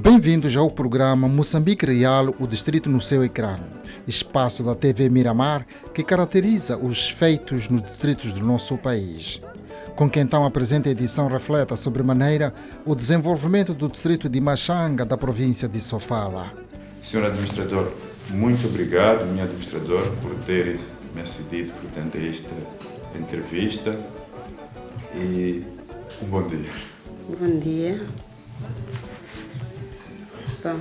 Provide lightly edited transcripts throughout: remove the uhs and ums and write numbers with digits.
Bem-vindos ao programa Moçambique Real, o Distrito no seu ecrã, espaço da TV Miramar que caracteriza os feitos nos distritos do nosso país. Com quem então a presente edição reflete sobremaneira o desenvolvimento do distrito de Machanga, da província de Sofala. Senhor Administrador, muito obrigado, meu administrador, por ter me acedido, portanto, a esta entrevista e um bom dia. Bom dia. Bom,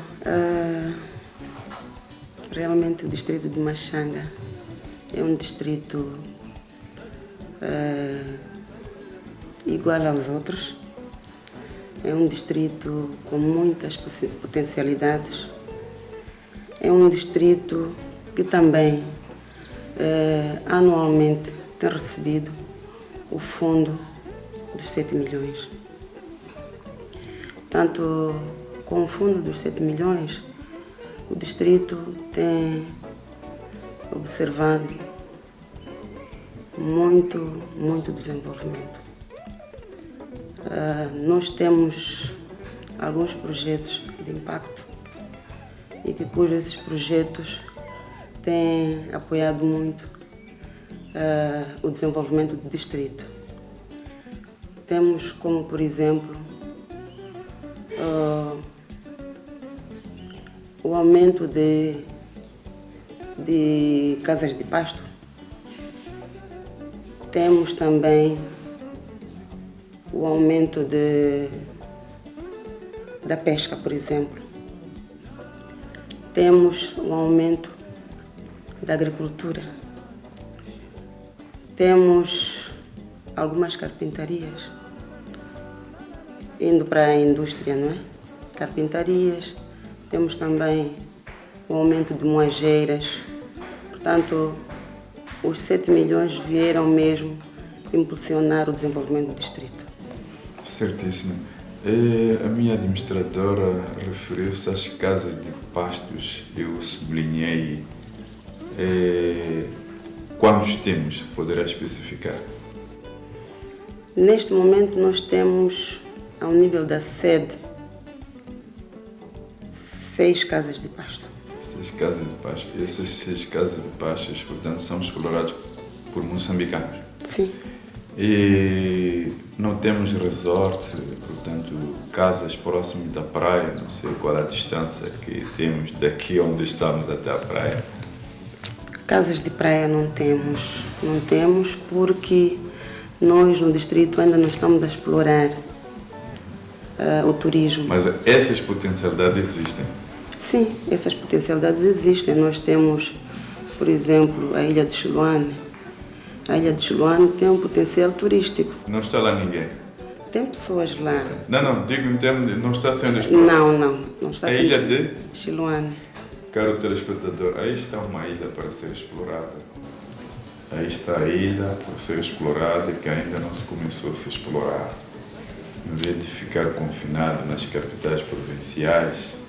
realmente o distrito de Machanga é um distrito igual aos outros. É um distrito com muitas potencialidades. É um distrito que também anualmente tem recebido o fundo dos 7 milhões. Tanto com o fundo dos 7 milhões, o distrito tem observado muito desenvolvimento. Nós temos alguns projetos de impacto e cujos esses projetos têm apoiado muito o desenvolvimento do distrito. Temos como, por exemplo, o aumento de casas de pasto. Temos também o aumento da pesca, por exemplo. Temos o aumento da agricultura. Temos algumas carpintarias, indo para a indústria, não é? Carpintarias. Temos também o aumento de moageiras. Portanto, os 7 milhões vieram mesmo impulsionar o desenvolvimento do distrito. Certíssimo. A minha administradora referiu-se às casas de pastos. Eu sublinhei quantos temos, poderá especificar? Neste momento nós temos, ao nível da sede, 6 casas de pasto. 6 casas de pasto. E essas 6 casas de pastos, portanto, são exploradas por moçambicanos. Sim. E não temos resort, portanto, casas próximas da praia, não sei qual a distância que temos daqui onde estamos até a praia. Casas de praia não temos porque nós no distrito ainda não estamos a explorar o turismo. Mas essas potencialidades existem? Sim, essas potencialidades existem. Nós temos, por exemplo, a Ilha de Chiloane. A Ilha de Chiloane tem um potencial turístico. Não está lá ninguém? Tem pessoas lá. Não, digo em termos de não está sendo explorado. Não está a sendo. Ilha de Chiloane. Caro telespectador, aí está uma ilha para ser explorada. Aí está a ilha para ser explorada que ainda não se começou a se explorar. Em vez de ficar confinado nas capitais provinciais,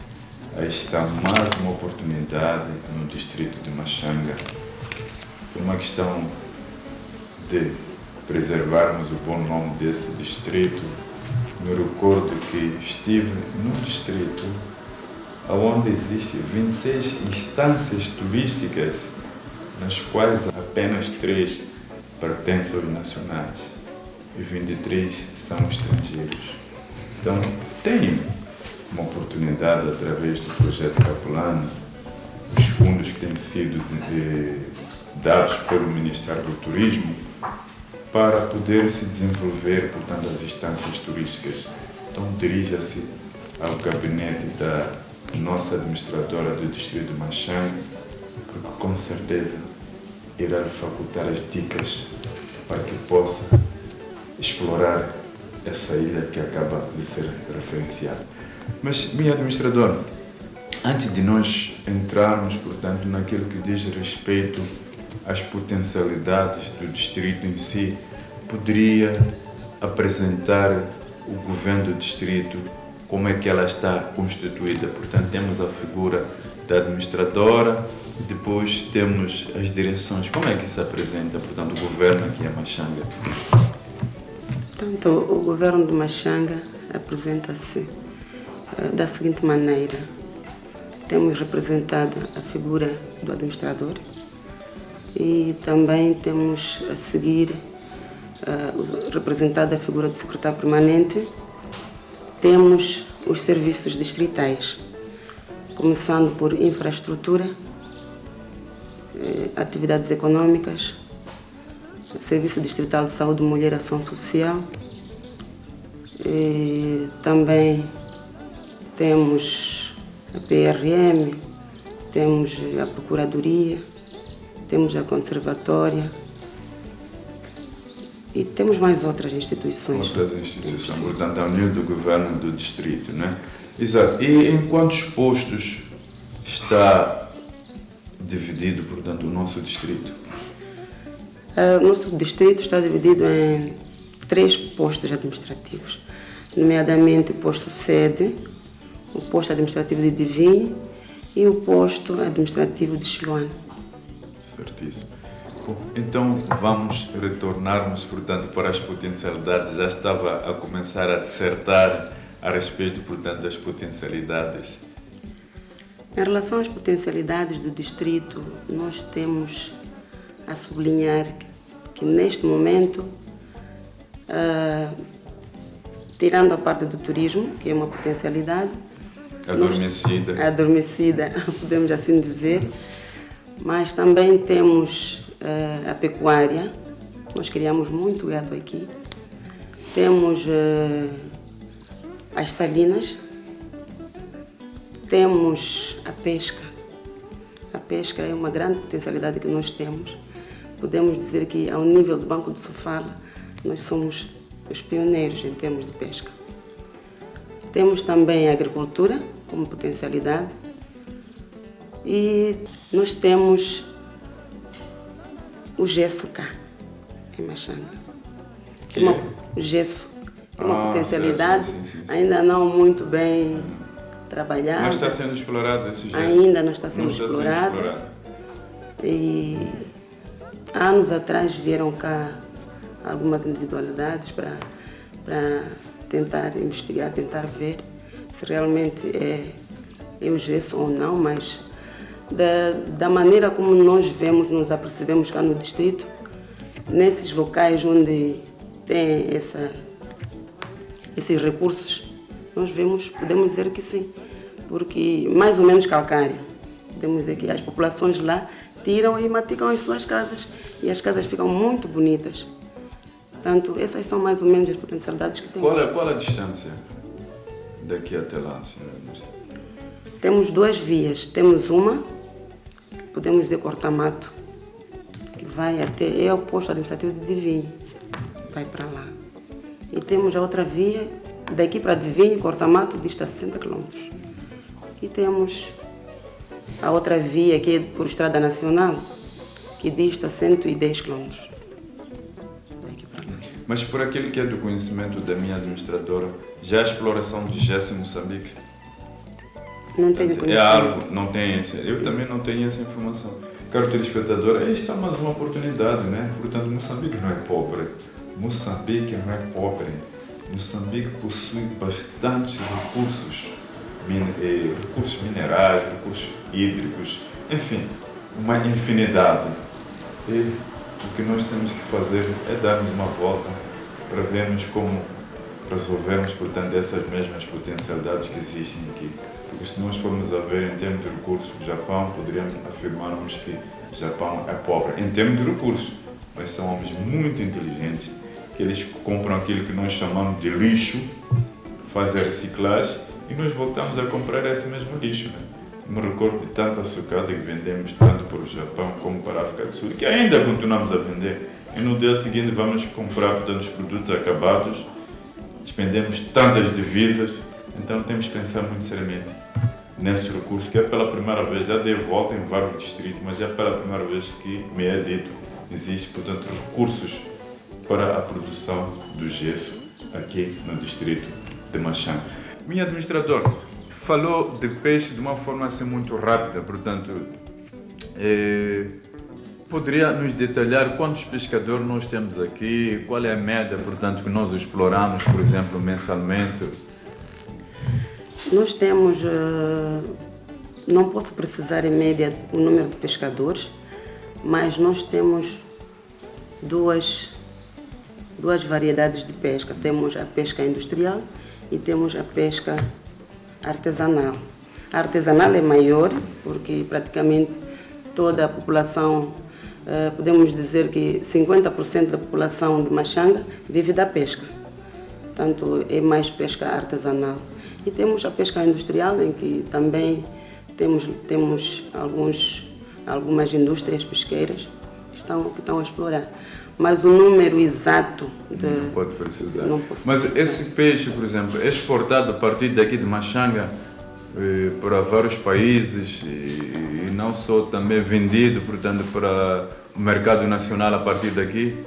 aí está mais uma oportunidade no distrito de Machanga. É uma questão de preservarmos o bom nome desse distrito. Me recordo que estive num distrito onde existem 26 instâncias turísticas, nas quais apenas 3 pertencem aos nacionais e 23 são estrangeiros. Então, tem uma oportunidade, através do projeto Capulano, os fundos que têm sido dados pelo Ministério do Turismo, para poder se desenvolver, portanto, as instâncias turísticas. Então, dirija-se ao gabinete da nossa administradora do distrito de Machanga, porque com certeza irá lhe facultar as dicas para que possa explorar essa ilha que acaba de ser referenciada. Mas, minha administradora, antes de nós entrarmos, portanto, naquilo que diz respeito às potencialidades do distrito em si, poderia apresentar o governo do distrito, como é que ela está constituída. Portanto, temos a figura da administradora e depois temos as direções. Como é que se apresenta, portanto, o governo aqui em Machanga? Portanto, o governo de Machanga apresenta-se da seguinte maneira. Temos representada a figura do administrador e também temos a seguir representada a figura do secretário permanente. Temos os serviços distritais, começando por infraestrutura, atividades econômicas, Serviço Distrital de Saúde, Mulher e Ação Social. E também temos a PRM, temos a Procuradoria, temos a Conservatória e temos mais outras instituições. Outras instituições, portanto, a união do governo do distrito, né? Exato. E em quantos postos está dividido, portanto, o nosso distrito? O nosso distrito está dividido em 3 postos administrativos, nomeadamente o posto sede, o posto administrativo de Divine e o posto administrativo de Chiloane. Certíssimo. Bom, então vamos retornarmos, portanto, para as potencialidades. Já estava a começar a dissertar a respeito, portanto, das potencialidades. Em relação às potencialidades do distrito, nós temos a sublinhar que neste momento, tirando a parte do turismo, que é uma potencialidade, adormecida, podemos assim dizer, mas também temos a pecuária, nós criamos muito gado aqui, temos as salinas, temos a pesca. A pesca é uma grande potencialidade que nós temos. Podemos dizer que, ao nível do Banco de Sofala, nós somos os pioneiros em termos de pesca. Temos também a agricultura como potencialidade e nós temos o gesso cá, em Machanga. O gesso é uma potencialidade, sim. Ainda não muito bem trabalhada. Mas está sendo explorado esse gesso? Ainda não está sendo explorado. E anos atrás vieram cá algumas individualidades para tentar investigar, tentar ver se realmente é o gesso ou não, mas da maneira como nós vemos, nos apercebemos cá no distrito, nesses locais onde tem esses recursos, nós podemos dizer que sim, porque mais ou menos calcário. Podemos dizer que as populações lá tiram e maticam as suas casas e as casas ficam muito bonitas. Portanto, essas são mais ou menos as potencialidades que temos. Qual a distância daqui até lá, senhora? Temos 2 vias. Temos uma, podemos dizer Cortamato, que vai até o posto administrativo de Divine, vai para lá. E temos a outra via, daqui para Divine, Cortamato, dista 60 km. E temos a outra via, que é por Estrada Nacional, que dista 110 km. Mas por aquele que é do conhecimento da minha administradora, já a exploração de gesso em Moçambique? Não tenho conhecimento. É algo, não tem, eu também não tenho essa informação. Caro telespectador, esta é mais uma oportunidade, né? Portanto, Moçambique não é pobre. Moçambique não é pobre. Moçambique possui bastantes recursos, recursos minerais, recursos hídricos, enfim, uma infinidade. E o que nós temos que fazer é darmos uma volta para vermos como resolvermos, portanto, essas mesmas potencialidades que existem aqui. Porque se nós formos a ver em termos de recursos, o Japão, poderíamos afirmarmos que o Japão é pobre em termos de recursos, mas são homens muito inteligentes, que eles compram aquilo que nós chamamos de lixo, fazem a reciclagem e nós voltamos a comprar esse mesmo lixo. Né? Me recordo de tanta sucata que vendemos tanto para o Japão como para a África do Sul, que ainda continuamos a vender. E no dia seguinte vamos comprar, portanto, os produtos acabados, despendemos tantas divisas, então temos que pensar muito seriamente nesses recursos, que é pela primeira vez, já dei volta em vários distritos, mas é pela primeira vez que me é dito, existe, portanto, recursos para a produção do gesso aqui no distrito de Machanga. Minha administradora falou de peixe de uma forma assim muito rápida, portanto, poderia nos detalhar quantos pescadores nós temos aqui, qual é a média, portanto, que nós exploramos, por exemplo, mensalmente? Nós temos, não posso precisar em média o número de pescadores, mas nós temos duas variedades de pesca. Temos a pesca industrial e temos a pesca artesanal. A artesanal é maior porque praticamente toda a população, podemos dizer que 50% da população de Machanga vive da pesca. Portanto, é mais pesca artesanal. E temos a pesca industrial, em que também temos algumas indústrias pesqueiras que estão a explorar. Mas o número exato não pode precisar. Não posso Mas precisar. esse peixe, por exemplo, é exportado a partir daqui de Machanga para vários países e não só também vendido, portanto, para o mercado nacional a partir daqui?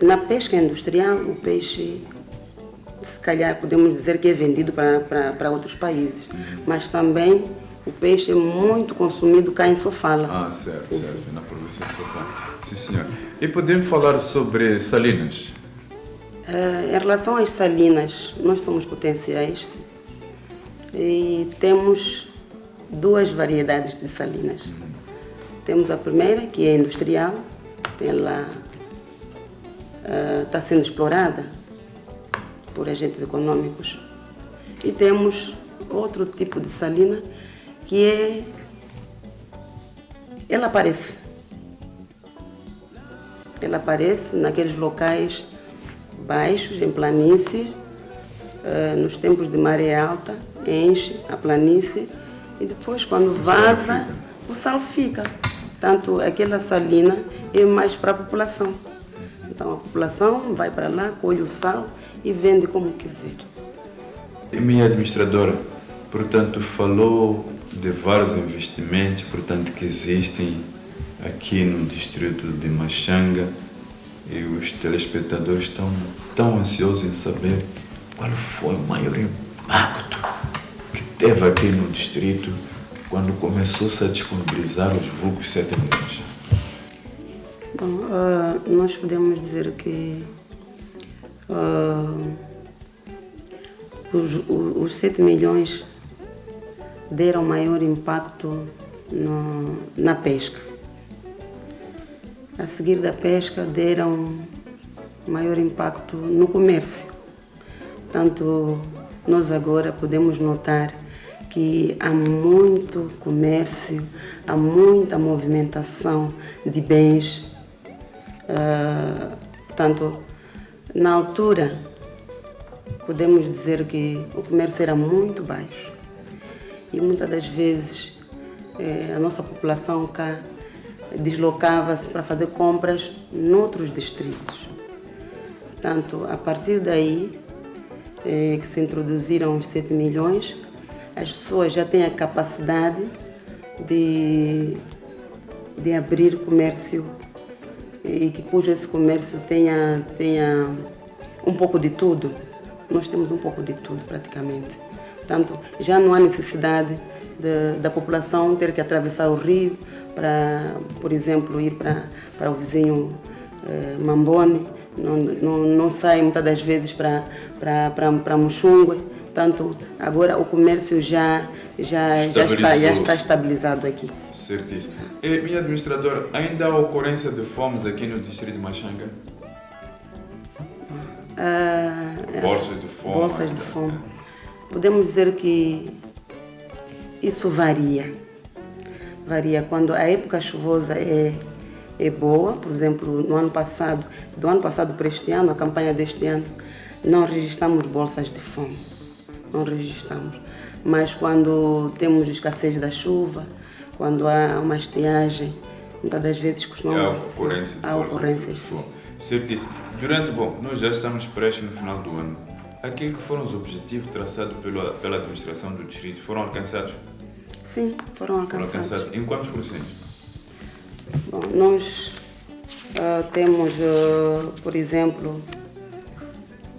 Na pesca industrial, o peixe, se calhar podemos dizer que é vendido para outros países, mas também o peixe é muito consumido cá em Sofala. Ah, certo, Sim, certo, sim. na província de Sofala. Sim, senhor. E podemos falar sobre salinas? Em relação às salinas, nós somos potenciais e temos duas variedades de salinas. Temos a primeira, que é industrial, ela está sendo explorada por agentes econômicos. E temos outro tipo de salina, que ela aparece naqueles locais baixos, em planícies, nos tempos de maré alta, enche a planície e depois, quando vaza, o sal fica. Portanto, aquela salina é mais para a população. Então, a população vai para lá, colhe o sal e vende como quiser. E minha administradora, portanto, falou de vários investimentos, portanto, que existem aqui no distrito de Machanga, e os telespectadores estão tão ansiosos em saber qual foi o maior impacto que teve aqui no distrito quando começou-se a disponibilizar os vulgos 7 milhões. Bom, nós podemos dizer que os 7 milhões deram maior impacto na pesca. A seguir da pesca, deram maior impacto no comércio. Portanto, nós agora podemos notar que há muito comércio, há muita movimentação de bens. Portanto, na altura, podemos dizer que o comércio era muito baixo. E muitas das vezes a nossa população cá deslocava-se para fazer compras noutros distritos. Portanto, a partir daí que se introduziram os 7 milhões, as pessoas já têm a capacidade de abrir comércio e cujo esse comércio tenha um pouco de tudo. Nós temos um pouco de tudo praticamente. Portanto, já não há necessidade da população ter que atravessar o rio para, por exemplo, ir para o vizinho Mambone. Não sai muitas das vezes para Muxungue. Portanto, agora o comércio já está estabilizado aqui. Certíssimo. E, minha administradora, ainda há ocorrência de fomes aqui no distrito de Machanga? Bolsas de fome? Bolsas de fome. Podemos dizer que isso varia. Varia quando a época chuvosa é boa. Por exemplo, do ano passado para este ano, a campanha deste ano, não registramos bolsas de fome. Não registramos. Mas quando temos escassez da chuva, quando há uma estiagem, muitas das vezes costumamos... Há ocorrências, sim. Certíssimo. Nós já estamos prestes no final do ano. Aquilo que foram os objetivos traçados pela administração do distrito foram alcançados? Sim, foram alcançados. Em quantos porcentos? Bom, nós temos, por exemplo,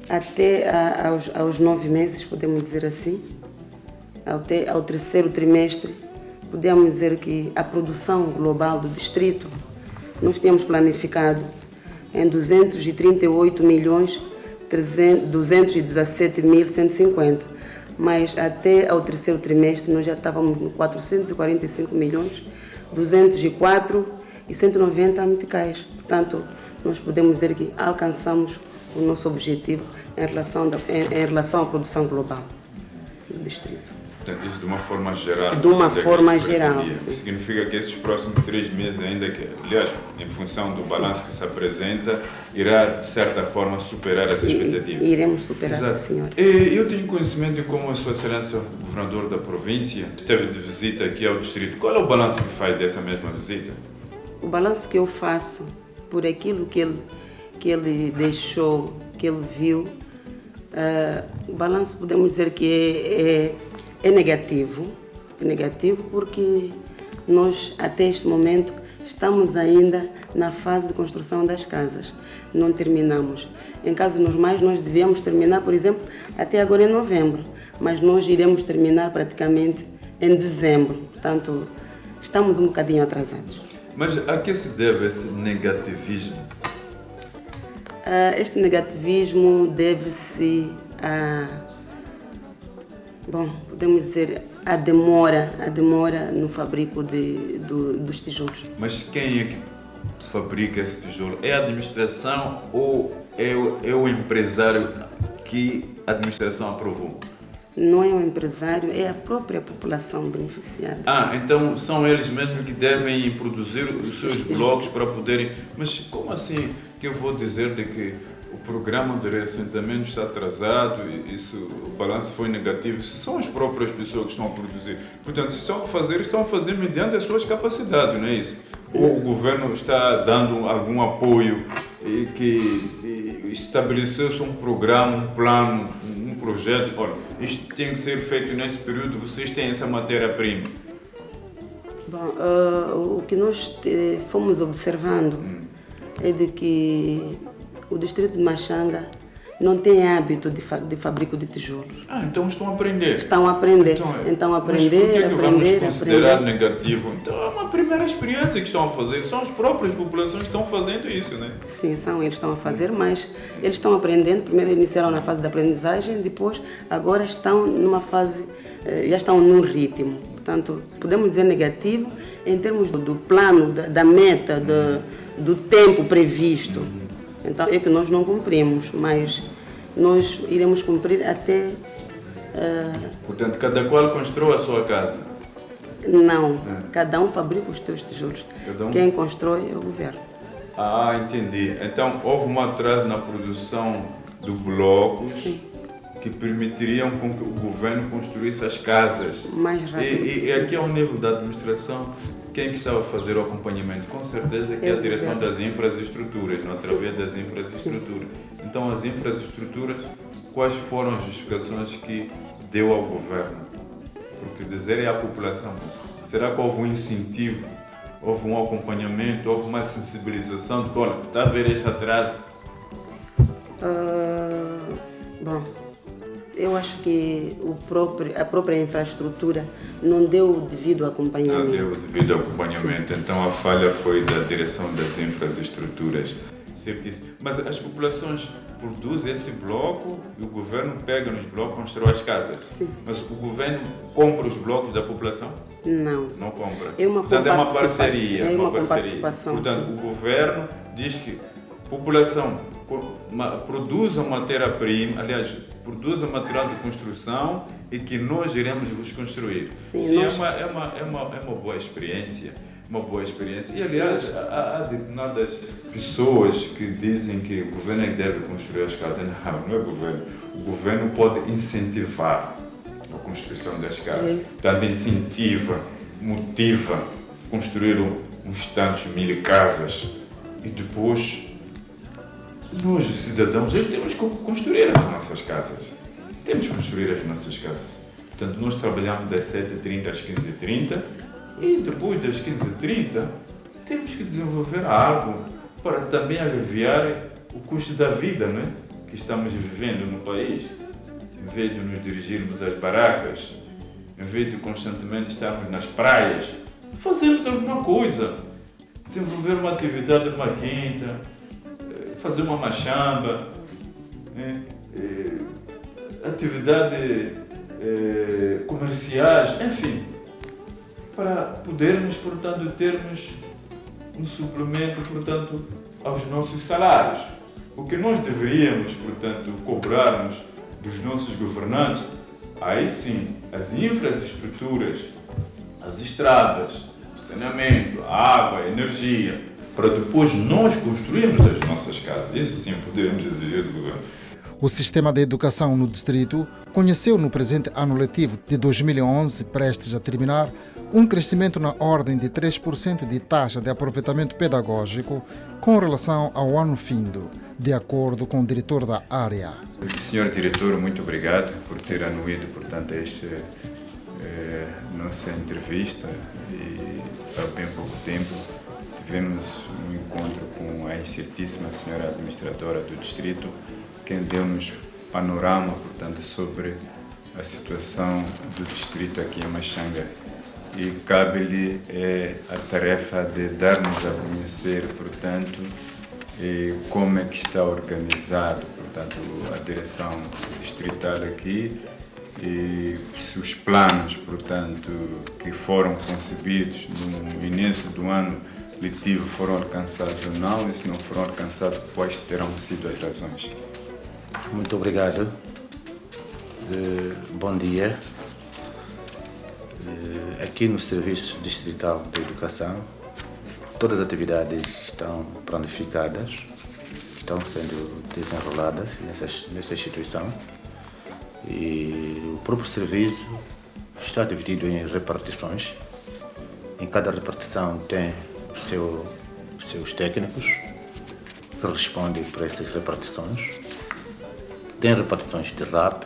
até aos 9 meses, podemos dizer assim, até ao terceiro trimestre, podemos dizer que a produção global do distrito, nós tínhamos planificado em 238 milhões 217.150, mas até ao terceiro trimestre nós já estávamos no 445 milhões, 204 e 190 meticais. Portanto, nós podemos dizer que alcançamos o nosso objetivo em relação à produção global do distrito. Portanto, isso de uma forma geral. De uma forma geral, sim. Significa que esses próximos 3 meses ainda, aliás, em função do balanço que se apresenta, irá, de certa forma, superar as expectativas. Iremos superar, sim, senhor. Eu tenho conhecimento de como a Sua Excelência, governador da província, esteve de visita aqui ao distrito. Qual é o balanço que faz dessa mesma visita? O balanço que eu faço por aquilo que ele deixou, que ele viu, o balanço podemos dizer que é negativo. É negativo porque nós, até este momento, estamos ainda na fase de construção das casas. Não terminamos. Em caso normais, nós devíamos terminar, por exemplo, até agora em novembro, mas nós iremos terminar praticamente em dezembro. Portanto, estamos um bocadinho atrasados. Mas a que se deve esse negativismo? Este negativismo deve-se a, podemos dizer, a demora no fabrico dos tijolos. Mas quem é que fabrica esse tijolo? É a administração ou é o empresário que a administração aprovou? Não é o empresário, é a própria população beneficiada. Então são eles mesmos que devem produzir os seus blocos para poderem... Mas como assim que eu vou dizer de que o programa de reassentamento está atrasado e o balanço foi negativo? São as próprias pessoas que estão a produzir. Portanto, estão a fazer mediante as suas capacidades, não é isso? Ou o governo está dando algum apoio e que estabeleceu-se um programa, um plano, um projeto? Olha, isto tem que ser feito nesse período, vocês têm essa matéria-prima. O que nós fomos observando é de que o distrito de Machanga não tem hábito de fabrico de tijolos. Então estão a aprender. Estão a aprender. Então aprender, mas por que vamos considerar negativo? Então é uma primeira experiência que estão a fazer. São as próprias populações que estão fazendo isso, né? Sim, são eles que estão a fazer, mas eles estão aprendendo. Primeiro iniciaram na fase de aprendizagem, depois agora estão numa fase, já estão num ritmo. Portanto, podemos dizer negativo em termos do plano, da meta, do tempo previsto. Então é que nós não cumprimos, mas nós iremos cumprir até... Portanto, cada qual constrói a sua casa? Não, cada um fabrica os seus tijolos. Quem constrói é o governo. Entendi. Então houve um atraso na produção de blocos. Sim. Que permitiriam com que o governo construísse as casas. Mais rápido. E aqui ao nível da administração, quem que estava a fazer o acompanhamento? Com certeza que é a direção das infraestruturas, não? Através das infraestruturas. Sim. Então as infraestruturas, quais foram as justificações que deu ao governo? Porque dizer é à população. Será que houve um incentivo, houve um acompanhamento, houve uma sensibilização de que, olha, está a ver este atraso? Eu acho que a própria infraestrutura não deu o devido acompanhamento. Não deu o devido acompanhamento. Sim. Então a falha foi da direção das infraestruturas. Certíssimo. Mas as populações produzem esse bloco e o governo pega nos blocos e constrói as casas. Sim. Mas o governo compra os blocos da população? Não. Não compra. Portanto, é uma parceria. É uma participação. Portanto, sim. O governo diz que a população produz a matéria-prima, aliás, produz a material de construção e que nós iremos vos construir. Sim, é uma boa experiência. Uma boa experiência. E, aliás, há determinadas pessoas que dizem que o governo é que deve construir as casas. Não é o governo. O governo pode incentivar a construção das casas. Portanto, incentiva, motiva construir uns tantos mil casas e depois nós, cidadãos, temos que construir as nossas casas. Temos que construir as nossas casas. Portanto, nós trabalhamos das 7h30 às 15h30 e depois das 15h30 temos que desenvolver algo para também aliviar o custo da vida, não é? Que estamos vivendo no país. Em vez de nos dirigirmos às barracas, em vez de constantemente estarmos nas praias, fazemos alguma coisa. Desenvolver uma atividade numa quinta, fazer uma machamba, atividades comerciais, enfim, para podermos, portanto, termos um suplemento, portanto, aos nossos salários. O que nós deveríamos, portanto, cobrarmos dos nossos governantes, aí sim, as infraestruturas, as estradas, o saneamento, a água, a energia, para depois nós construirmos as nossas casas. Isso sim podemos exigir do governo. O sistema de educação no distrito conheceu no presente ano letivo de 2011, prestes a terminar, um crescimento na ordem de 3% de taxa de aproveitamento pedagógico com relação ao ano findo, de acordo com o diretor da área. Senhor diretor, muito obrigado por ter anuído, portanto, esta nossa entrevista e há bem pouco tempo tivemos um encontro com a excelentíssima senhora administradora do distrito, quem deu-nos panorama, portanto, sobre a situação do distrito aqui em Machanga. E cabe-lhe a tarefa de dar-nos a conhecer, portanto, como é que está organizado, portanto, a direção distrital aqui e se os planos, portanto, que foram concebidos no início do ano letivo foram alcançados ou não, e se não foram alcançados, quais terão sido as razões. Muito obrigado. Bom dia. Aqui no Serviço Distrital de Educação, todas as atividades estão planificadas, estão sendo desenroladas nessa instituição e o próprio serviço está dividido em repartições. Em cada repartição tem os seus técnicos que respondem para essas repartições. Tem repartições de rap,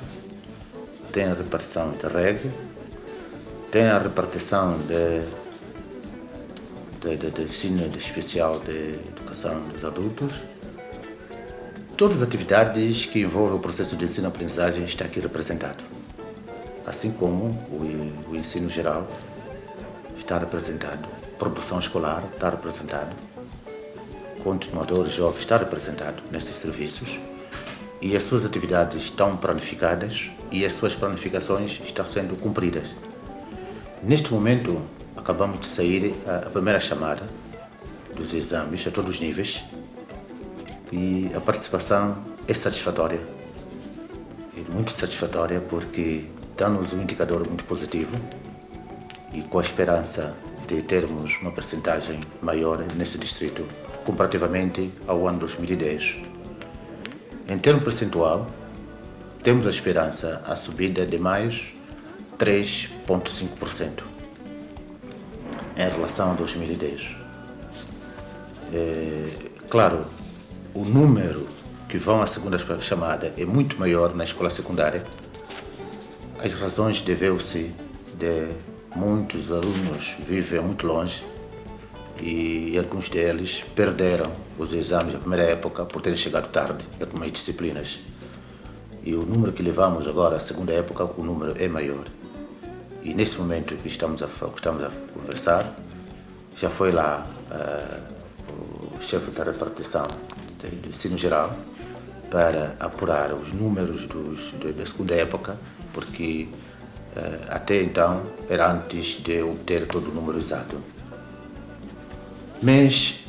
tem a repartição de reggae, tem a repartição de ensino especial de educação dos adultos. Todas as atividades que envolvem o processo de ensino-aprendizagem estão aqui representadas. Assim como o ensino geral está representado, produção escolar está representado, continuador jovem está representado nesses serviços. E as suas atividades estão planificadas e as suas planificações estão sendo cumpridas. Neste momento, acabamos de sair a primeira chamada dos exames a todos os níveis e a participação é satisfatória. É muito satisfatória porque dá-nos um indicador muito positivo e com a esperança de termos uma percentagem maior nesse distrito comparativamente ao ano 2010. Em termo percentual, temos a esperança a subida de mais 3,5% em relação a 2010. Claro, o número que vão à segunda chamada é muito maior na escola secundária. As razões devem-se de muitos alunos vivem muito longe e alguns deles perderam os exames da primeira época por terem chegado tarde em algumas disciplinas. E o número que levamos agora, a segunda época, o número é maior. E nesse momento que estamos a conversar, já foi lá o chefe da repartição do ensino geral para apurar os números da segunda época, porque até então era antes de obter todo o número exato. Mas,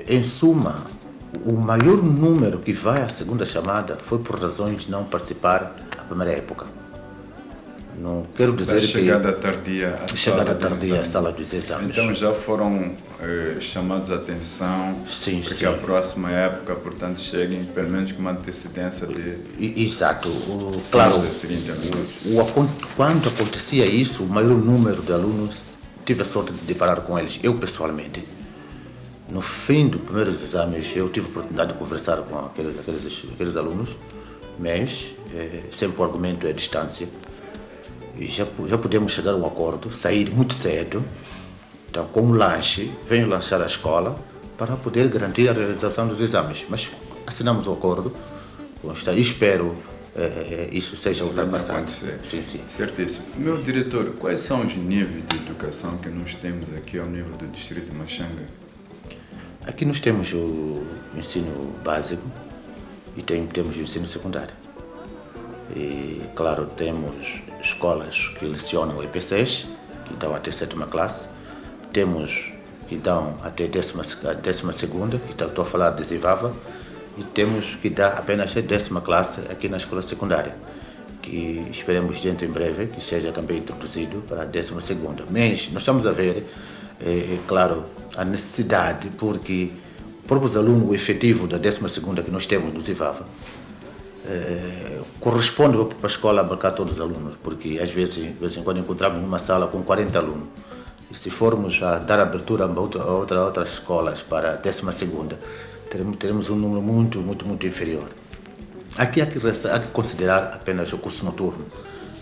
em suma, o maior número que vai à segunda chamada foi por razões de não participar da primeira época. Não quero dizer da chegada tardia à sala dos exames. Então já foram chamados a atenção para que a próxima época, portanto, cheguem pelo menos com uma antecedência de... Exato. Claro, 30 minutos. Quando acontecia isso, o maior número de alunos, tive a sorte de deparar com eles, eu pessoalmente. No fim dos primeiros exames, eu tive a oportunidade de conversar com aqueles alunos, mas sempre o argumento é a distância. E já podemos chegar a um acordo, sair muito cedo, então, com um lanche, venho lanchar a escola para poder garantir a realização dos exames. Mas assinamos o acordo, e espero isso seja ultrapassado. Sim. Certíssimo. Meu diretor, quais são os níveis de educação que nós temos aqui ao nível do distrito de Machanga? Aqui nós temos o ensino básico, e temos o ensino secundário. E, claro, temos escolas que lecionam EPCs, que dão até 7ª classe. Temos que dão até 12ª, que estou a falar de Zivava. E temos que dar apenas a 10ª classe aqui na escola secundária, que esperemos dentro em breve que seja também introduzido para a 12ª. Mas nós estamos a ver, claro, a necessidade, porque próprios alunos, o efetivo da 12ª que nós temos no Zivava, corresponde para a escola abarcar todos os alunos, porque às vezes, de vez em quando, encontramos numa sala com 40 alunos. E se formos a dar abertura a outras escolas para a 12ª, teremos um número muito inferior. Aqui há que considerar apenas o curso noturno,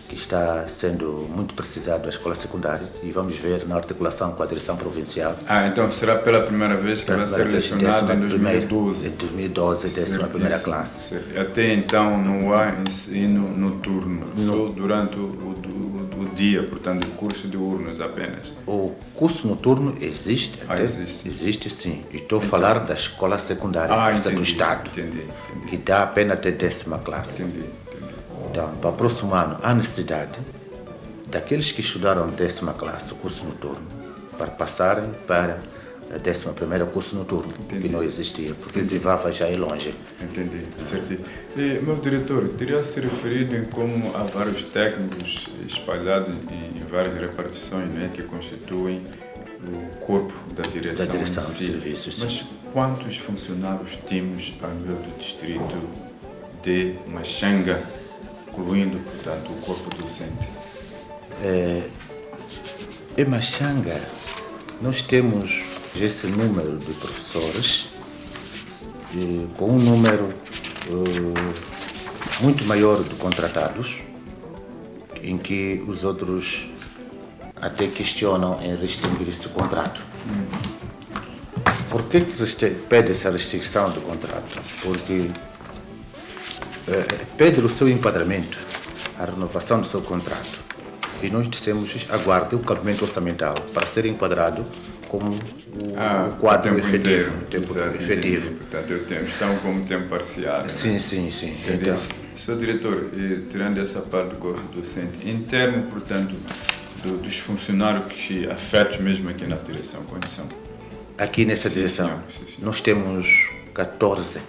que está sendo muito precisado na escola secundária, e vamos ver na articulação com a direção provincial. Então será pela primeira vez que vai ser lecionado em 2012? Em 2012, 11ª classe. Certo. Até então não há ensino noturno, só durante o dia, portanto o curso diurnos apenas. O curso noturno existe, existe sim. E estou a falar da escola secundária, essa do Estado, que dá apenas até 10ª classe. Entendi. Então, para o próximo ano, há necessidade daqueles que estudaram 10ª classe, o curso noturno, para passarem para a 11ª curso noturno, que não existia, porque Zivava já é longe. Entendi, certo. E, meu diretor, teria se referido em como há vários técnicos espalhados em várias repartições, né, que constituem o corpo da direção de serviços. Mas quantos funcionários temos a nível do distrito de Machanga, incluindo, portanto, o corpo docente? Em Machanga, nós temos esse número de professores, com um número muito maior de contratados, em que os outros até questionam em restringir esse contrato. Por que pede essa restrição do contrato? Porque pede o seu enquadramento, a renovação do seu contrato. E nós dissemos, aguarde o cabimento orçamental para ser enquadrado como o quadro efetivo. Efetivo. Portanto, estão como tempo parcial. Sim. Então, Sr. Diretor, tirando essa parte do corpo docente, em termos, portanto, dos funcionários que afetam mesmo aqui na direção, quantos são? Aqui nessa direção, senhor. Nós temos 14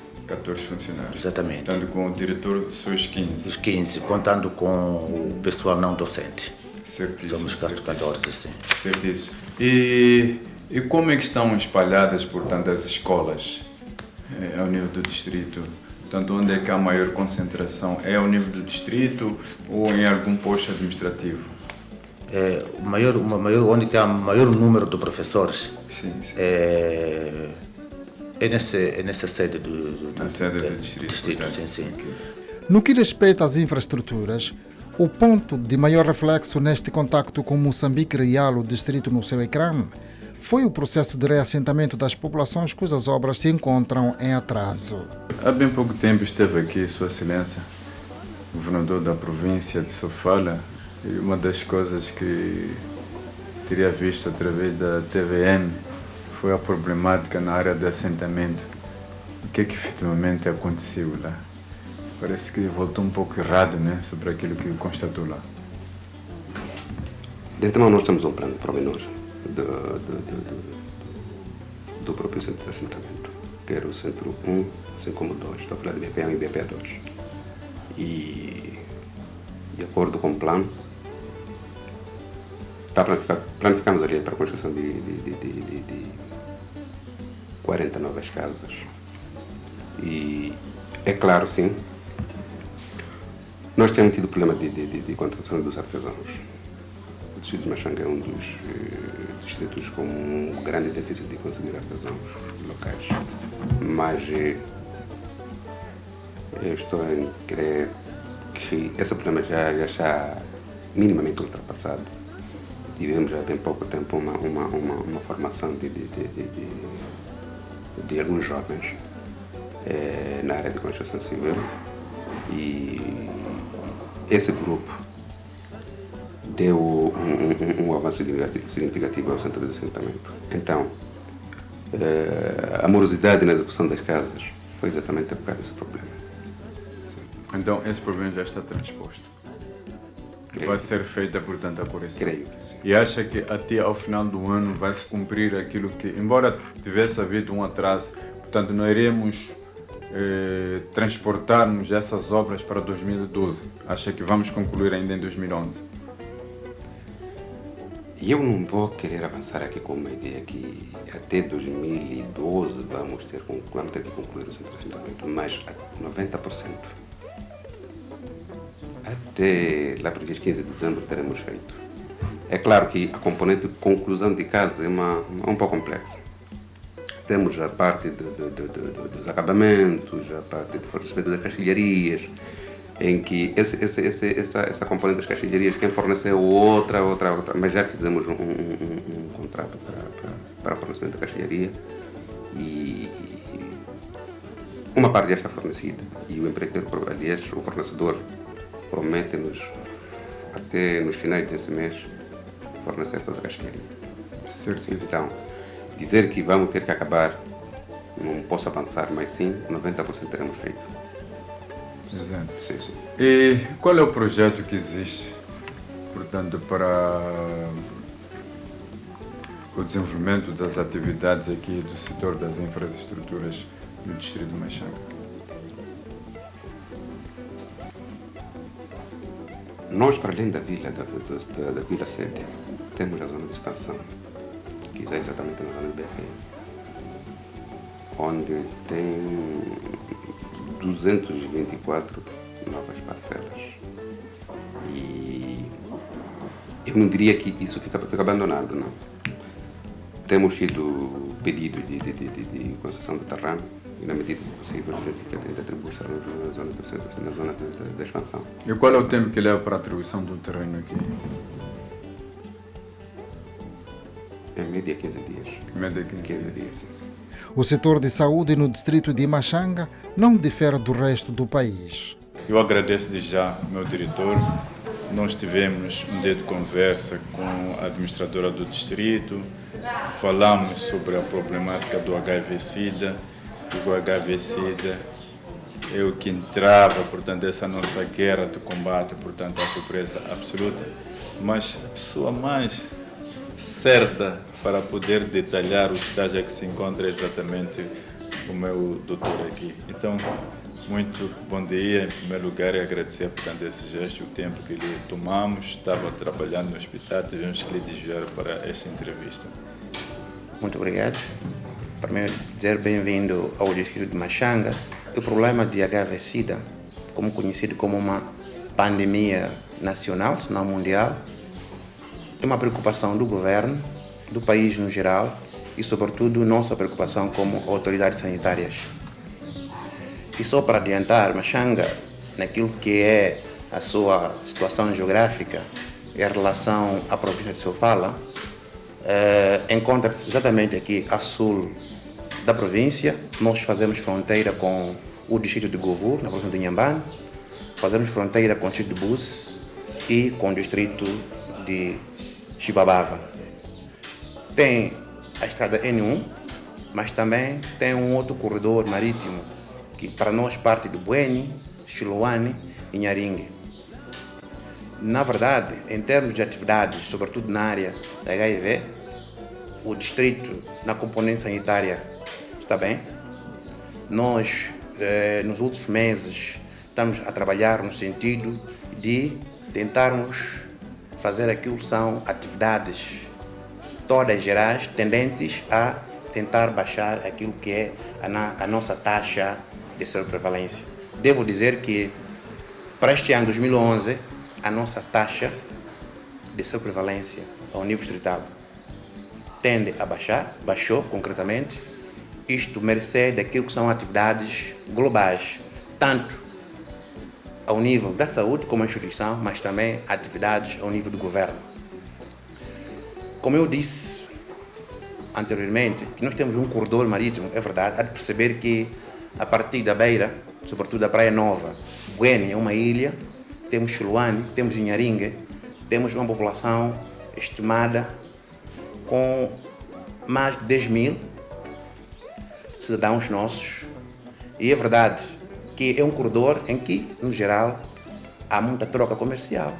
funcionários. Exatamente. Contando com o diretor, são os 15. Os 15, contando com o pessoal não docente. Certíssimo. Somos 14, sim. Certíssimo. E como é que estão espalhadas, portanto, as escolas ao nível do distrito? Portanto, onde é que há maior concentração? É ao nível do distrito ou em algum posto administrativo? Onde há maior número de professores. Sim. É nessa sede do distrito. Sim. No que respeita às infraestruturas, o ponto de maior reflexo neste contacto com Moçambique Real, o distrito no seu ecrã, foi o processo de reassentamento das populações cujas obras se encontram em atraso. Há bem pouco tempo esteve aqui Sua Excelência, governador da província de Sofala, e uma das coisas que teria visto através da TVM foi a problemática na área de assentamento. O que efetivamente aconteceu lá? Parece que voltou um pouco errado, né, sobre aquilo que constatou lá. De antemão, nós temos um plano pormenor do próprio centro de assentamento, que era o centro 1, assim como o 2. Estou a falar de BP1 e BP2. E, de acordo com o plano, planificamos ali para a construção de 40 novas casas. E é claro, sim, nós temos tido problema de contratação dos artesãos. O distrito de Machanga é um dos distritos com um grande déficit de conseguir artesãos locais. Mas eu estou a crer que esse problema já está minimamente ultrapassado. Tivemos há bem pouco tempo uma formação de alguns jovens na área de construção civil, e esse grupo deu um avanço significativo ao centro de assentamento. Então, a morosidade na execução das casas foi exatamente por causa desse problema. Então, esse problema já está transposto. Creio. Vai ser feita, portanto, a correção. Creio que sim. E acha que até ao final do ano vai se cumprir aquilo que, embora tivesse havido um atraso, portanto, não iremos transportarmos essas obras para 2012? Acha que vamos concluir ainda em 2011? E eu não vou querer avançar aqui com uma ideia que até 2012 vamos ter que concluir o centro de assentamento, mas a 90%. Até lá para o dia 15 de dezembro teremos feito. É claro que a componente de conclusão de casa é um pouco complexa. Temos a parte dos acabamentos, a parte de fornecimento das castilharias, em que essa componente das castilharias, quem forneceu outra, mas já fizemos um contrato para o fornecimento da castilharia e uma parte já está fornecida e o empreiteiro, aliás, o fornecedor promete-nos até nos finais desse mês fornecer toda a castilharia. Então, dizer que vamos ter que acabar, não posso avançar, mas sim, 90% teremos feito. Exato. Sim, sim. E qual é o projeto que existe, portanto, para o desenvolvimento das atividades aqui do setor das infraestruturas no distrito de Machanga? Nós, para além da vila, da vila sede, temos a zona de expansão, que é exatamente na zona de BFE, onde tem 224 novas parcelas. E eu não diria que isso fica abandonado, não. Temos tido pedido de concessão de terreno e, na medida do possível, a gente pretende atribuir na zona da expansão. E qual é o tempo que leva para a atribuição do terreno aqui? Em média 15 dias. Em média 15 dias, sim. O setor de saúde no distrito de Machanga não difere do resto do país. Eu agradeço desde já ao meu diretor. Nós tivemos um dia de conversa com a administradora do distrito, falamos sobre a problemática do HIV-Sida, e o HIV-Sida é o que entrava, portanto, essa nossa guerra de combate, portanto, à pobreza absoluta, mas a pessoa mais certa para poder detalhar o estágio que se encontra é exatamente o meu doutor aqui. Então, muito bom dia, em primeiro lugar, e agradecer, portanto, esse gesto, o tempo que lhe tomamos. Estava trabalhando no hospital, tivemos que lhe desviar para esta entrevista. Muito obrigado. Para mim, dizer bem-vindo ao distrito de Machanga. O problema de HIV-Sida, como conhecido como uma pandemia nacional, se não mundial, é uma preocupação do governo, do país no geral e, sobretudo, nossa preocupação como autoridades sanitárias. E só para adiantar, Machanga, naquilo que é a sua situação geográfica em relação à província de Sofala, encontra-se exatamente aqui a sul da província. Nós fazemos fronteira com o distrito de Govu, na província de Inhambane, fazemos fronteira com o distrito de Bus e com o distrito de Chibabava. Tem a estrada N1, mas também tem um outro corredor marítimo que para nós parte do Bueni, Xiloane e Nharingue. Na verdade, em termos de atividades, sobretudo na área da HIV, o distrito, na componente sanitária, está bem. Nós, nos últimos meses, estamos a trabalhar no sentido de tentarmos fazer aquilo que são atividades todas gerais, tendentes a tentar baixar aquilo que é a nossa taxa de sobreprevalência. Devo dizer que, para este ano 2011, a nossa taxa de sobreprevalência ao nível distrital tende a baixar, baixou concretamente, isto mercê daquilo que são atividades globais, tanto ao nível da saúde como instituição, mas também atividades ao nível do governo. Como eu disse anteriormente, que nós temos um corredor marítimo, é verdade, há de perceber que a partir da beira, sobretudo da Praia Nova, Bueni é uma ilha, temos Xiloane, temos Inharingue, temos uma população estimada com mais de 10 mil cidadãos nossos. E é verdade que é um corredor em que, no geral, há muita troca comercial.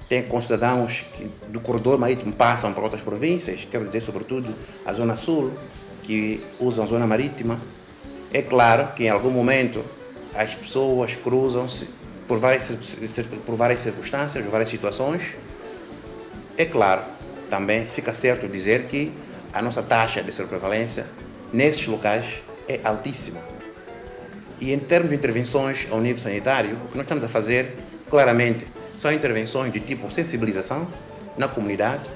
Tem concidadãos que do corredor marítimo passam para outras províncias, quero dizer, sobretudo a Zona Sul, que usam a Zona Marítima. É claro que em algum momento as pessoas cruzam-se por várias circunstâncias, por várias situações. É claro, também fica certo dizer que a nossa taxa de sobreprevalência nesses locais é altíssima. E em termos de intervenções ao nível sanitário, o que nós estamos a fazer, claramente, são intervenções de tipo sensibilização na comunidade,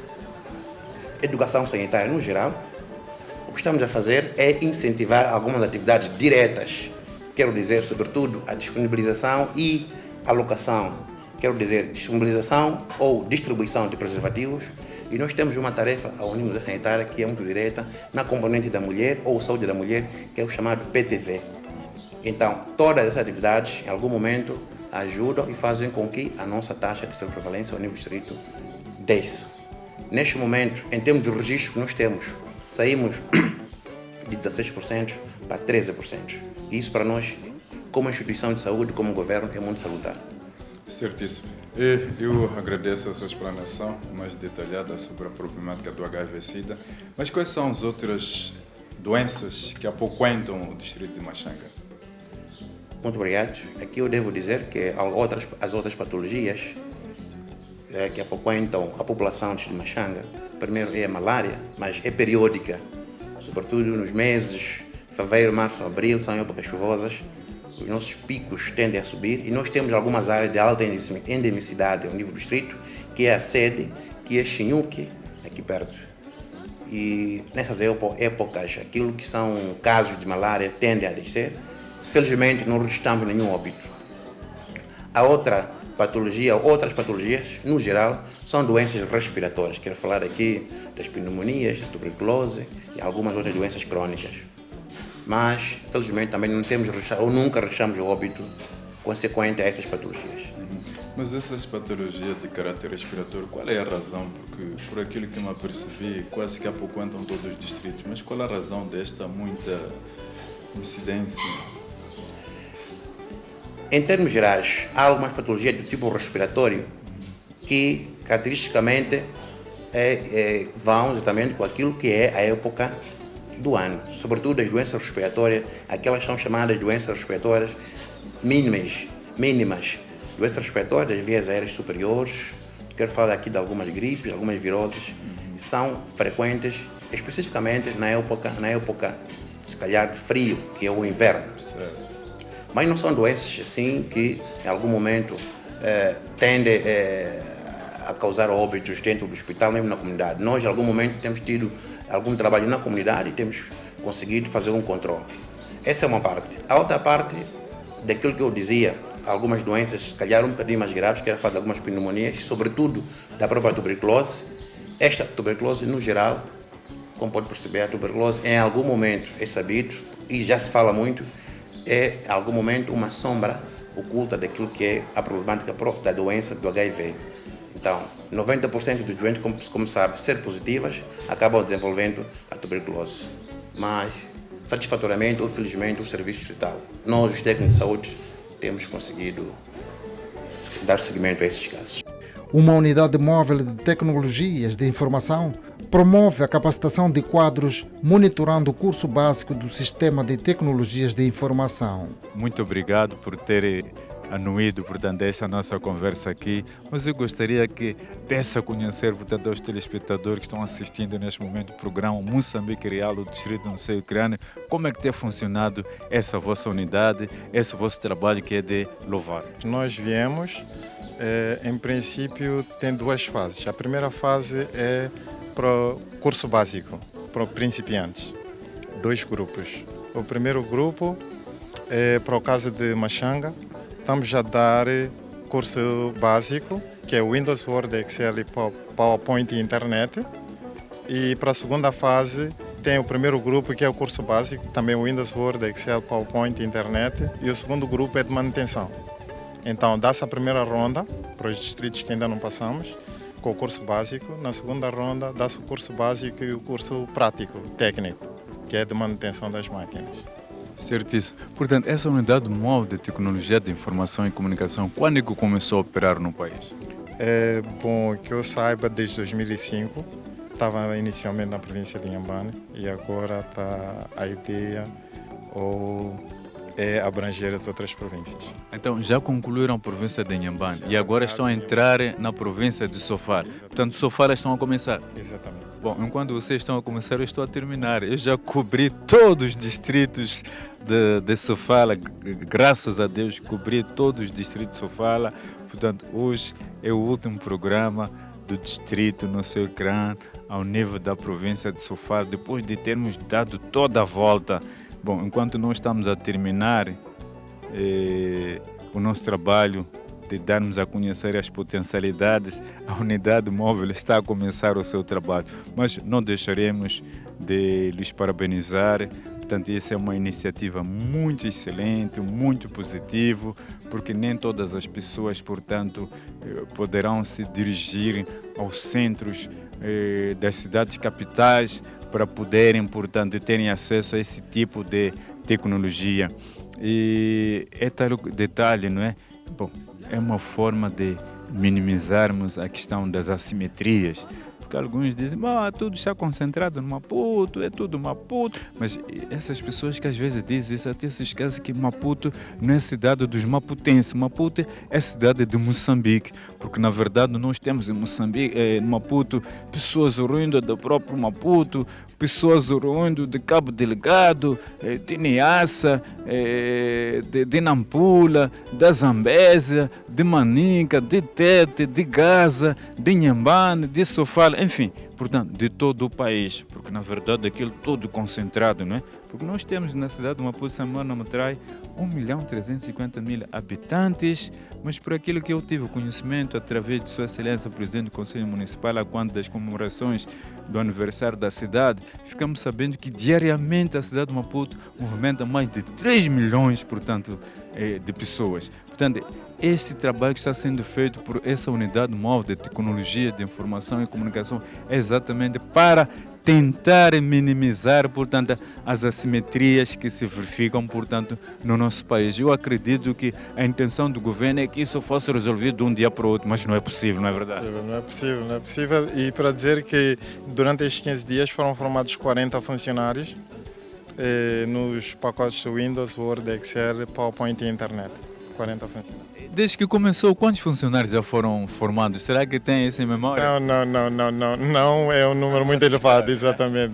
educação sanitária no geral. O que estamos a fazer é incentivar algumas atividades diretas, quero dizer, sobretudo, a disponibilização e alocação, quero dizer, disponibilização ou distribuição de preservativos. E nós temos uma tarefa ao nível da sanitária que é muito direta na componente da mulher ou saúde da mulher, que é o chamado PTV. Então, todas essas atividades, em algum momento, ajudam e fazem com que a nossa taxa de sobreprevalência ao nível distrito desça. Neste momento, em termos de registro que nós temos, saímos de 16% para 13%. E isso para nós, como instituição de saúde, como governo, é muito salutar. Certíssimo. Eu agradeço a sua explanação mais detalhada sobre a problemática do HIV-Sida. Mas quais são as outras doenças que apoquentam o distrito de Machanga? Muito obrigado. Aqui eu devo dizer que as outras patologias que apoquentam a população de Machanga, primeiro é a malária, mas é periódica, sobretudo nos meses fevereiro, março, abril, são épocas chuvosas. Os nossos picos tendem a subir e nós temos algumas áreas de alta endemicidade ao nível do distrito, que é a sede, que é Xinhuque, aqui perto. E nessas épocas, aquilo que são casos de malária tendem a descer. Felizmente, não registramos nenhum óbito. Outras patologias, no geral, são doenças respiratórias. Quero falar aqui das pneumonias, da tuberculose e algumas outras doenças crônicas. Mas, felizmente, também não temos ou nunca registramos óbito consequente a essas patologias. Mas essas patologias de caráter respiratório, qual é a razão? Porque, por aquilo que me apercebi, quase que apoquentam todos os distritos. Mas qual é a razão desta muita incidência? Em termos gerais, há algumas patologias do tipo respiratório que, caracteristicamente, vão exatamente com aquilo que é a época do ano. Sobretudo as doenças respiratórias, aquelas são chamadas doenças respiratórias mínimas. Doenças respiratórias das vias aéreas superiores, quero falar aqui de algumas gripes, algumas viroses, são frequentes, especificamente na época, se calhar, de frio, que é o inverno. Certo. Mas não são doenças assim que, em algum momento, tendem a causar óbitos dentro do hospital, mesmo na comunidade. Nós, em algum momento, temos tido algum trabalho na comunidade e temos conseguido fazer um controle. Essa é uma parte. A outra parte, daquilo que eu dizia, algumas doenças, se calhar um bocadinho mais graves, que era falar de algumas pneumonias, sobretudo da própria tuberculose. Esta tuberculose, no geral, como pode perceber, a tuberculose, em algum momento, é sabido, e já se fala muito, é, em algum momento, uma sombra oculta daquilo que é a problemática própria da doença do HIV. Então, 90% dos doentes, como sabe, ser positivas, acabam desenvolvendo a tuberculose. Mas, satisfatoriamente ou felizmente, o serviço distrital, nós, os técnicos de saúde, temos conseguido dar seguimento a esses casos. Uma unidade móvel de tecnologias de informação promove a capacitação de quadros, monitorando o curso básico do Sistema de Tecnologias de Informação. Muito obrigado por ter anuído, portanto, esta nossa conversa aqui, mas eu gostaria que desse a conhecer, portanto, aos telespectadores que estão assistindo neste momento o programa Moçambique Real, do Distrito do Seio Ucrânia, como é que tem funcionado essa vossa unidade, esse vosso trabalho que é de louvar. Nós viemos, em princípio, tem duas fases. A primeira fase é para o curso básico, para principiantes, 2 grupos. O primeiro grupo é para o caso de Machanga. Estamos a dar curso básico, que é Windows, Word, Excel, PowerPoint e Internet. E para a segunda fase tem o primeiro grupo, que é o curso básico, também Windows, Word, Excel, PowerPoint e Internet. E o segundo grupo é de manutenção. Então, dá-se a primeira ronda para os distritos que ainda não passamos, com o curso básico. Na segunda ronda, dá-se o curso básico e o curso prático, técnico, que é de manutenção das máquinas. Certíssimo. Portanto, essa unidade móvel de tecnologia de informação e comunicação, quando é que começou a operar no país? Bom, que eu saiba, desde 2005, estava inicialmente na província de Inhambane e agora está a ideia é abranger as outras províncias. Então, já concluíram a província de Inhambane e agora estão a entrar na província de Sofala. Portanto, Sofala estão a começar. Exatamente. Bom, enquanto vocês estão a começar, eu estou a terminar. Eu já cobri todos os distritos de Sofala, graças a Deus, cobri todos os distritos de Sofala. Portanto, hoje é o último programa do distrito no seu ecrã, ao nível da província de Sofala, depois de termos dado toda a volta. Bom, enquanto nós estamos a terminar o nosso trabalho de darmos a conhecer as potencialidades, a unidade móvel está a começar o seu trabalho. Mas não deixaremos de lhes parabenizar. Portanto, essa é uma iniciativa muito excelente, muito positiva, porque nem todas as pessoas, portanto, poderão se dirigir aos centros das cidades capitais para poderem, portanto, terem acesso a esse tipo de tecnologia. E é tal detalhe, não é? Bom, é uma forma de minimizarmos a questão das assimetrias. Porque alguns dizem, tudo está concentrado no Maputo, é tudo Maputo. Mas essas pessoas que às vezes dizem isso, até se esquecem que Maputo não é cidade dos maputenses. Maputo é cidade de Moçambique. Porque na verdade nós temos em Moçambique, no Maputo, pessoas oriundas do próprio Maputo, pessoas oriundas de Cabo Delgado, de Niassa, de Nampula, da Zambésia, de Manica, de Tete, de Gaza, de Inhambane, de Sofala, enfim, portanto, de todo o país, porque na verdade aquilo tudo concentrado, não é? Porque nós temos na cidade de Maputo, Samana, Matrai, 1.350.000 habitantes, mas por aquilo que eu tive conhecimento através de Sua Excelência, Presidente do Conselho Municipal, a quando das comemorações do aniversário da cidade, ficamos sabendo que diariamente a cidade de Maputo movimenta mais de 3 milhões, portanto, de pessoas. Portanto, este trabalho que está sendo feito por essa unidade móvel de tecnologia de informação e comunicação é exatamente para tentar minimizar, portanto, as assimetrias que se verificam, portanto, no nosso país. Eu acredito que a intenção do governo é que isso fosse resolvido de um dia para o outro, mas não é possível, não é verdade? Não é possível. E para dizer que durante estes 15 dias foram formados 40 funcionários nos pacotes Windows, Word, Excel, PowerPoint e Internet. 40 funcionários. Desde que começou, quantos funcionários já foram formados? Será que tem isso em memória? Não, é um número muito elevado, exatamente.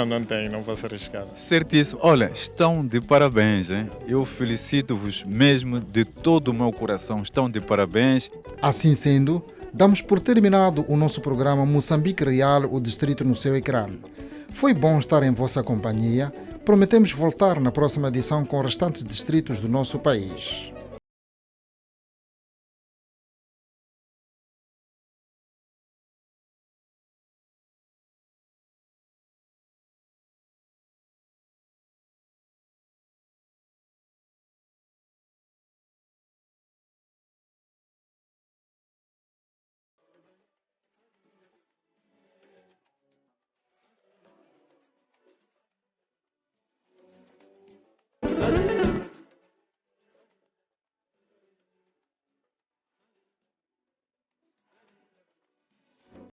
Não tenho, não posso arriscar. Certíssimo. Olha, estão de parabéns, hein? Eu felicito-vos mesmo de todo o meu coração. Estão de parabéns. Assim sendo, damos por terminado o nosso programa Moçambique Real, o Distrito no seu ecrã. Foi bom estar em vossa companhia. Prometemos voltar na próxima edição com os restantes distritos do nosso país.